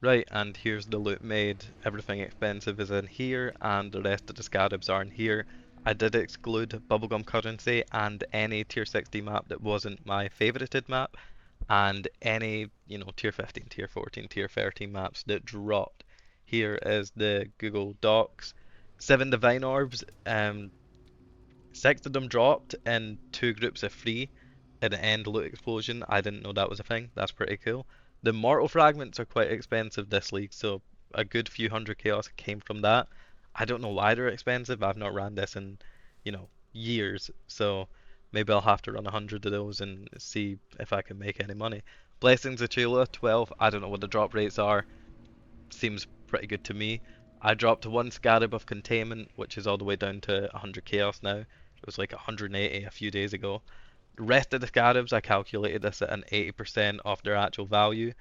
Right, and here's the loot made. Everything expensive is in here, and the rest of the scarabs are in here. I did exclude Bubblegum Currency and any tier 60 map that wasn't my favorited map, and any, tier 15, tier 14, tier 13 maps that dropped. Here is the Google Docs. 7 Divine Orbs, 6 of them dropped in 2 groups of 3 in an end loot explosion. I didn't know that was a thing. That's pretty cool. The Mortal Fragments are quite expensive this league, so a good few hundred chaos came from that. I don't know why they're expensive. I've not ran this in, years, so maybe I'll have to run 100 of those and see if I can make any money. Blessings of Chayula, 12. I don't know what the drop rates are. Seems pretty good to me. I dropped one Scarab of Containment, which is all the way down to 100 chaos now. It was like 180 a few days ago. The rest of the Scarabs, I calculated this at an 80% of their actual value.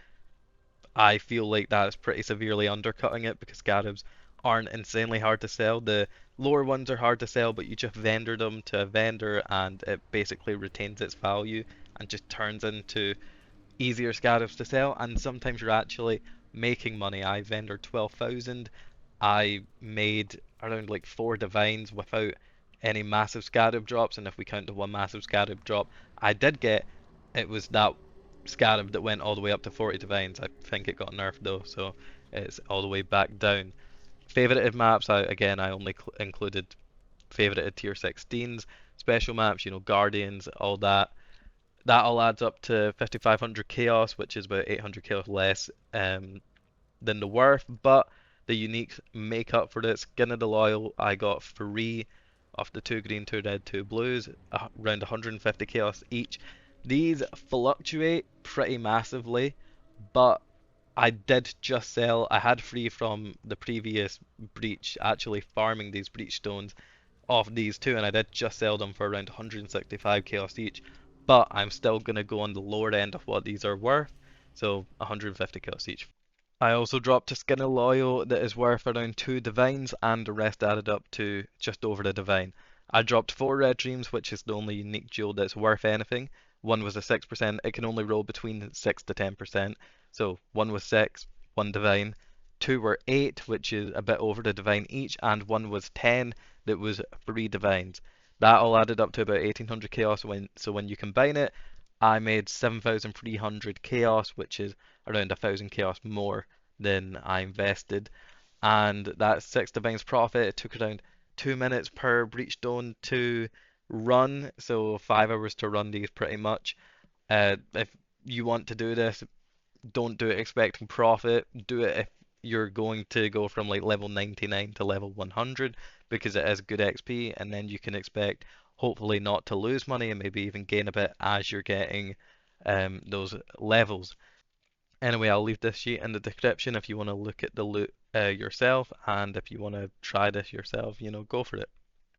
I feel like that is pretty severely undercutting it because Scarabs aren't insanely hard to sell. The lower ones are hard to sell, but you just vendor them to a vendor and it basically retains its value and just turns into easier Scarabs to sell. And sometimes you're actually making money. I vendored 12,000. I made around like 4 divines without any massive Scarab drops, and if we count the one massive Scarab drop I did get, it was that Scarab that went all the way up to 40 divines. I think it got nerfed though, so it's all the way back down. Favorited maps, I only included favorited tier 16s. Special maps, Guardians, all that. That all adds up to 5,500 chaos, which is about 800 chaos less than the worth, but the unique makeup for this Skin of the Loyal I got free of the 2 green, 2 red, 2 blues, around 150 chaos each. These fluctuate pretty massively, but I did just sell. I had free from the previous breach, actually farming these Breachstones of these two, and I did just sell them for around 165 chaos each. But I'm still gonna go on the lower end of what these are worth, so 150 chaos each. I also dropped a skin of loyal that is worth around 2 divines, and the rest added up to just over a divine. I dropped 4 red dreams, which is the only unique jewel that's worth anything. One was a 6%, it can only roll between 6 to 10%. So one was 6, 1 divine. 2 were 8, which is a bit over the divine each, and one was 10, that was 3 divines. That all added up to about 1800 chaos. So when you combine it, I made 7,300 chaos, which is around 1,000 chaos more than I invested. And that 6 divines profit, it took around 2 minutes per breachstone to run, so 5 hours to run these pretty much. If you want to do this, don't do it expecting profit. Do it if you're going to go from like level 99 to level 100 because it is good XP, and then you can expect hopefully not to lose money and maybe even gain a bit as you're getting those levels. Anyway, I'll leave this sheet in the description if you want to look at the loot yourself, and if you want to try this yourself, go for it.